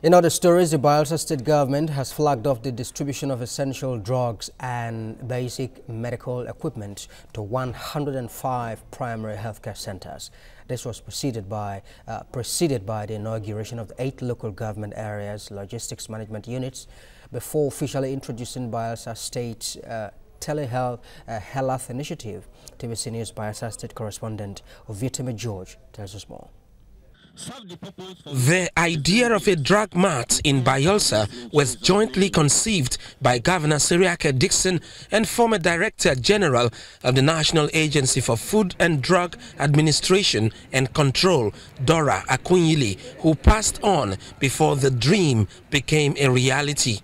In other stories, the Bayelsa state government has flagged off the distribution of essential drugs and basic medical equipment to 105 primary healthcare centers. This was preceded by the inauguration of the 8 local government areas logistics management units before officially introducing Bayelsa State telehealth health initiative. TVC News Bayelsa State correspondent Ovieteme George tells us more. The idea of a drug mart in Bayelsa was jointly conceived by Governor Seriake Dixon and former Director General of the National Agency for Food and Drug Administration and Control, Dora Akunyili, who passed on before the dream became a reality.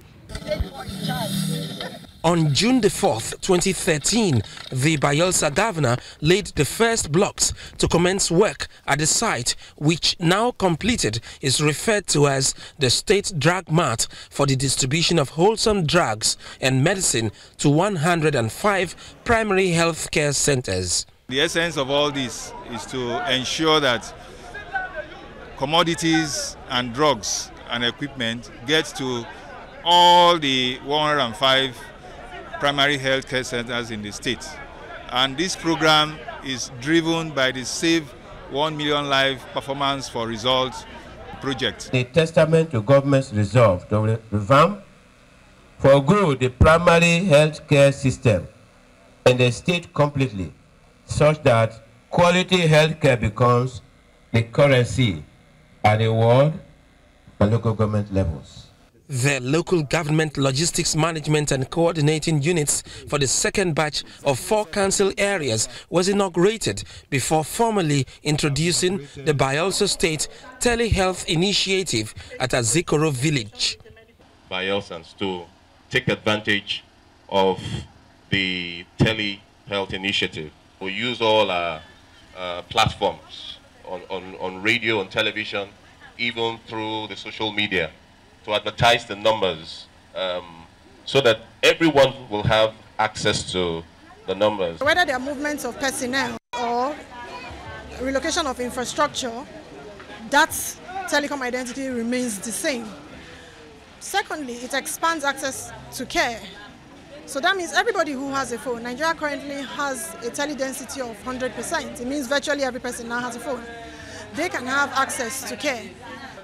On June the 4th, 2013, the Bayelsa governor laid the first blocks to commence work at the site, which now completed is referred to as the State Drug Mart for the distribution of wholesome drugs and medicine to 105 primary health care centers. The essence of all this is to ensure that commodities and drugs and equipment get to all the 105 primary health care centers in the state. And this program is driven by the Save 1 Million Life Performance for Results project. The testament to government's resolve to revamp for good the primary health care system in the state completely, such that quality health care becomes the currency at the world and local government levels. The local government logistics management and coordinating units for the second batch of 4 council areas was inaugurated before formally introducing the Bayelsa State Telehealth Initiative at Azikoro village. Bayelsans to take advantage of the telehealth initiative. We use all our platforms on radio and television, even through the social media, to advertise the numbers so that everyone will have access to the numbers. Whether there are movements of personnel or relocation of infrastructure, that telecom identity remains the same. Secondly, it expands access to care. So that means everybody who has a phone. Nigeria currently has a tele-density of 100%. It means virtually every person now has a phone. They can have access to care.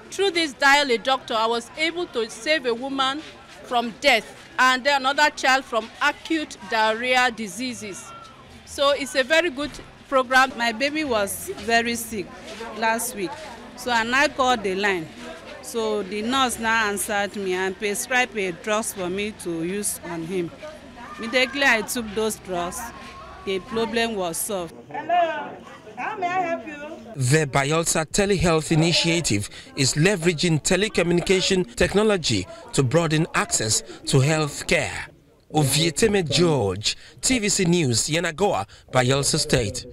Through this Dial a Doctor, I was able to save a woman from death and then another child from acute diarrhea diseases. So it's a very good program. My baby was very sick last week, so I called the line. So the nurse now answered me and prescribed a drugs for me to use on him. Immediately I took those drugs, the problem was solved. Hello, how may I help you? The Bayelsa Telehealth Initiative is leveraging telecommunication technology to broaden access to health care. Ovieteme George, TVC News, Yenagoa, Bayelsa State.